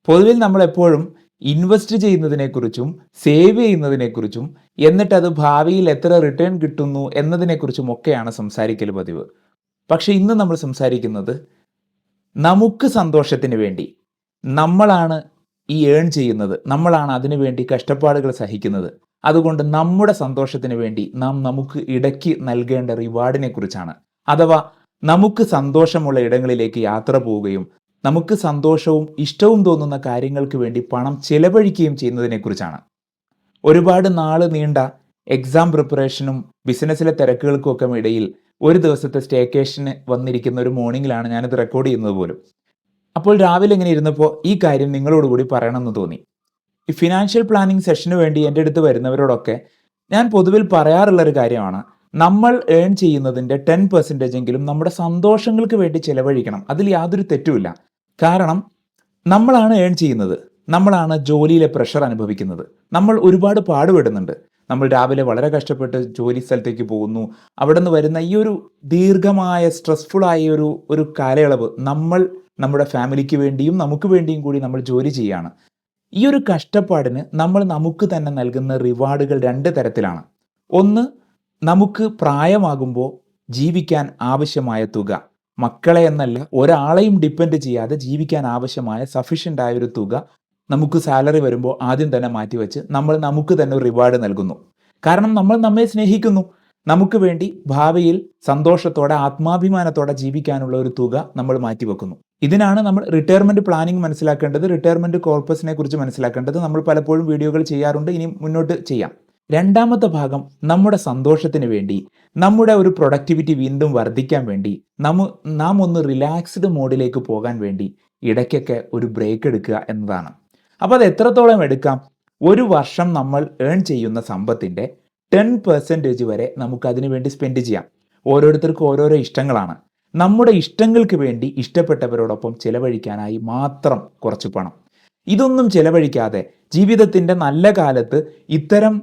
പൊതുവിൽ നമ്മളെപ്പോഴും invest ചെയ്യുന്നതിനെക്കുറിച്ചും save ചെയ്യുന്നതിനെക്കുറിച്ചും എന്നിട്ടത് ഭാവിയിൽ എത്ര റിട്ടേൺ കിട്ടുന്നു എന്നതിനെക്കുറിച്ചും ഒക്കെയാണ് സംസാരിക്കൽ പതിവ്. പക്ഷെ ഇന്ന് നമ്മൾ സംസാരിക്കുന്നത് നമുക്ക് സന്തോഷത്തിന് വേണ്ടി നമ്മളാണ് ഈ ഏൺ ചെയ്യുന്നത്, നമ്മളാണ് അതിനു വേണ്ടി കഷ്ടപ്പാടുകൾ സഹിക്കുന്നത്. അതുകൊണ്ട് നമ്മുടെ സന്തോഷത്തിന് വേണ്ടി നാം നമുക്ക് ഇടയ്ക്ക് നൽകേണ്ട റിവാർഡിനെ കുറിച്ചാണ്. അഥവാ നമുക്ക് സന്തോഷമുള്ള ഇടങ്ങളിലേക്ക് യാത്ര പോവുകയും നമുക്ക് സന്തോഷവും ഇഷ്ടവും തോന്നുന്ന കാര്യങ്ങൾക്ക് വേണ്ടി പണം ചെലവഴിക്കുകയും ചെയ്യുന്നതിനെക്കുറിച്ചാണ്. ഒരുപാട് നാൾ നീണ്ട എക്സാം പ്രിപ്പറേഷനും ബിസിനസ്സിലെ തിരക്കുകൾക്കും ഒക്കെ ഇടയിൽ ഒരു ദിവസത്തെ സ്റ്റേക്കേഷന് വന്നിരിക്കുന്ന ഒരു മോർണിംഗിലാണ് ഞാനിത് റെക്കോർഡ് ചെയ്യുന്നത് പോലും. അപ്പോൾ രാവിലെ ഇങ്ങനെ ഇരുന്നപ്പോൾ ഈ കാര്യം നിങ്ങളോടുകൂടി പറയണമെന്ന് തോന്നി. ഈ ഫിനാൻഷ്യൽ പ്ലാനിങ് സെഷന് വേണ്ടി എൻ്റെ അടുത്ത് വരുന്നവരോടൊക്കെ ഞാൻ പൊതുവിൽ പറയാറുള്ളൊരു കാര്യമാണ്, നമ്മൾ ഏൺ ചെയ്യുന്നതിൻ്റെ 10% എങ്കിലും നമ്മുടെ സന്തോഷങ്ങൾക്ക് വേണ്ടി ചിലവഴിക്കണം. അതിൽ യാതൊരു തെറ്റുമില്ല. കാരണം നമ്മളാണ് ഏൺ ചെയ്യുന്നത്, നമ്മളാണ് ജോലിയിലെ പ്രഷർ അനുഭവിക്കുന്നത്, നമ്മൾ ഒരുപാട് പാടുപെടുന്നുണ്ട്. നമ്മൾ രാവിലെ വളരെ കഷ്ടപ്പെട്ട് ജോലി സ്ഥലത്തേക്ക് പോകുന്നു. അവിടെ നിന്ന് വരുന്ന ഈ ഒരു ദീർഘമായ സ്ട്രെസ്ഫുള്ളായ ഒരു കാലയളവ് നമ്മൾ നമ്മുടെ ഫാമിലിക്ക് വേണ്ടിയും നമുക്ക് വേണ്ടിയും കൂടി നമ്മൾ ജോലി ചെയ്യുകയാണ്. ഈ ഒരു കഷ്ടപ്പാടിന് നമ്മൾ നമുക്ക് തന്നെ നൽകുന്ന റിവാർഡുകൾ 2 തരത്തിലാണ്. ഒന്ന്, നമുക്ക് പ്രായമാകുമ്പോൾ ജീവിക്കാൻ ആവശ്യമായ തുക, മക്കളെ എന്നല്ല ഒരാളെയും ഡിപ്പെൻഡ് ചെയ്യാതെ ജീവിക്കാൻ ആവശ്യമായ സഫിഷ്യൻ്റ് ആയ ഒരു തുക നമുക്ക് സാലറി വരുമ്പോൾ ആദ്യം തന്നെ മാറ്റിവെച്ച് നമ്മൾ നമുക്ക് തന്നെ ഒരു റിവാർഡ് നൽകുന്നു. കാരണം നമ്മൾ നമ്മെ സ്നേഹിക്കുന്നു. നമുക്ക് വേണ്ടി ഭാവിയിൽ സന്തോഷത്തോടെ ആത്മാഭിമാനത്തോടെ ജീവിക്കാനുള്ള ഒരു തുക നമ്മൾ മാറ്റിവെക്കുന്നു. ഇതിനാണ് നമ്മൾ റിട്ടയർമെൻറ്റ് പ്ലാനിങ് മനസ്സിലാക്കേണ്ടത്, റിട്ടയർമെൻറ്റ് കോർപ്പസിനെ കുറിച്ച് മനസ്സിലാക്കേണ്ടത്. നമ്മൾ പലപ്പോഴും വീഡിയോകൾ ചെയ്യാറുണ്ട്, ഇനി മുന്നോട്ട് ചെയ്യാം. രണ്ടാമത്തെ ഭാഗം, നമ്മുടെ സന്തോഷത്തിന് വേണ്ടി, നമ്മുടെ ഒരു പ്രൊഡക്ടിവിറ്റി വീണ്ടും വർദ്ധിക്കാൻ വേണ്ടി, നാം ഒന്ന് റിലാക്സ്ഡ് മോഡിലേക്ക് പോകാൻ വേണ്ടി ഇടയ്ക്കൊക്കെ ഒരു ബ്രേക്ക് എടുക്കുക എന്നതാണ്. അപ്പോൾ അത് എത്രത്തോളം എടുക്കാം? ഒരു വർഷം നമ്മൾ ഏൺ ചെയ്യുന്ന സമ്പത്തിൻ്റെ 10% വരെ നമുക്ക് അതിനു വേണ്ടി സ്പെൻഡ് ചെയ്യാം. ഓരോരുത്തർക്കും ഓരോരോ ഇഷ്ടങ്ങളാണ്. നമ്മുടെ ഇഷ്ടങ്ങൾക്ക് വേണ്ടി ഇഷ്ടപ്പെട്ടവരോടൊപ്പം ചിലവഴിക്കാനായി മാത്രം കുറച്ച് പണം, ഇതൊന്നും ചിലവഴിക്കാതെ ജീവിതത്തിൻ്റെ നല്ല കാലത്ത് ഇത്തരം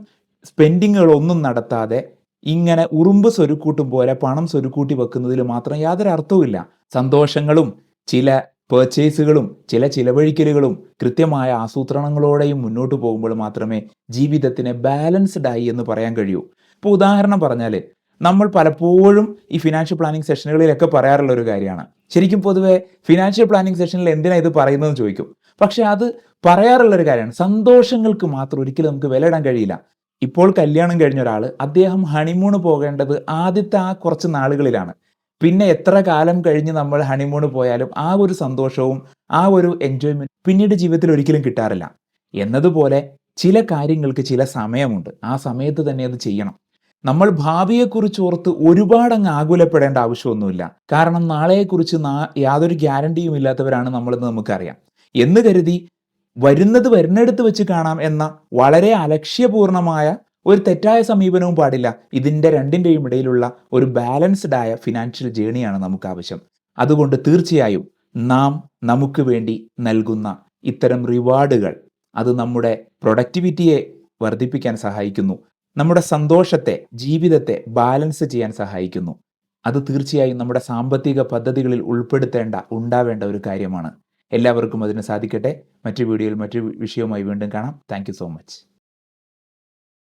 സ്പെൻഡിങ്ങുകളൊന്നും നടത്താതെ ഇങ്ങനെ ഉറുമ്പ് സ്വരുക്കൂട്ടും പോലെ പണം സ്വരുക്കൂട്ടി വെക്കുന്നതിൽ മാത്രം യാതൊരു അർത്ഥവുമില്ല. സന്തോഷങ്ങളും ചില പേർച്ചേസുകളും ചില ചിലവഴിക്കലുകളും കൃത്യമായ ആസൂത്രണങ്ങളോടെയും മുന്നോട്ട് പോകുമ്പോൾ മാത്രമേ ജീവിതത്തിന് ബാലൻസ്ഡ് ആയി എന്ന് പറയാൻ കഴിയൂ. ഇപ്പോൾ ഉദാഹരണം പറഞ്ഞാൽ, നമ്മൾ പലപ്പോഴും ഈ ഫിനാൻഷ്യൽ പ്ലാനിങ് സെഷനുകളിലൊക്കെ പറയാറുള്ള ഒരു കാര്യമാണ്. ശരിക്കും പൊതുവെ ഫിനാൻഷ്യൽ പ്ലാനിങ് സെഷനിൽ എന്തിനാണ് ഇത് പറയുന്നതെന്ന് ചോദിക്കും. പക്ഷെ അത് പറയാറുള്ളൊരു കാര്യമാണ്. സന്തോഷങ്ങൾക്ക് മാത്രം ഒരിക്കലും നമുക്ക് വില ഇടാൻ കഴിയില്ല. ഇപ്പോൾ കല്യാണം കഴിഞ്ഞ ഒരാൾ, അദ്ദേഹം ഹണിമൂണ് പോകേണ്ടത് ആദ്യത്തെ ആ കുറച്ച് നാളുകളിലാണ്. പിന്നെ എത്ര കാലം കഴിഞ്ഞ് നമ്മൾ ഹണിമൂണ് പോയാലും ആ ഒരു സന്തോഷവും ആ ഒരു എൻജോയ്മെൻറ്റ് പിന്നീട് ജീവിതത്തിൽ ഒരിക്കലും കിട്ടാറില്ല. എന്നതുപോലെ ചില കാര്യങ്ങൾക്ക് ചില സമയമുണ്ട്, ആ സമയത്ത് തന്നെ അത് ചെയ്യണം. നമ്മൾ ഭാവിയെക്കുറിച്ച് ഓർത്ത് ഒരുപാടങ്ങ് ആകുലപ്പെടേണ്ട ആവശ്യമൊന്നുമില്ല. കാരണം നാളെയെക്കുറിച്ച് യാതൊരു ഗ്യാരണ്ടിയും ഇല്ലാത്തവരാണ് നമ്മളെന്ന് നമുക്കറിയാം. എന്ന് കരുതി വരുന്നത് വരുന്നിടത്ത് വെച്ച് കാണാം എന്ന വളരെ അലക്ഷ്യപൂർണമായ ഒരു തെറ്റായ സമീപനവും പാടില്ല. ഇതിൻ്റെ രണ്ടിൻ്റെയും ഇടയിലുള്ള ഒരു ബാലൻസ്ഡ് ആയ ഫിനാൻഷ്യൽ ജേണിയാണ് നമുക്ക് ആവശ്യം. അതുകൊണ്ട് തീർച്ചയായും നാം നമുക്ക് വേണ്ടി നൽകുന്ന ഇത്തരം റിവാർഡുകൾ അത് നമ്മുടെ പ്രൊഡക്ടിവിറ്റിയെ വർദ്ധിപ്പിക്കാൻ സഹായിക്കുന്നു, നമ്മുടെ സന്തോഷത്തെ, ജീവിതത്തെ ബാലൻസ് ചെയ്യാൻ സഹായിക്കുന്നു. അത് തീർച്ചയായും നമ്മുടെ സാമ്പത്തിക പദ്ധതികളിൽ ഉണ്ടാവേണ്ട ഒരു കാര്യമാണ്. എല്ലാവർക്കും അതിന് സാധിക്കട്ടെ. മറ്റു വീഡിയോയിൽ മറ്റു വിഷയവുമായി വീണ്ടും കാണാം. Thank you so much.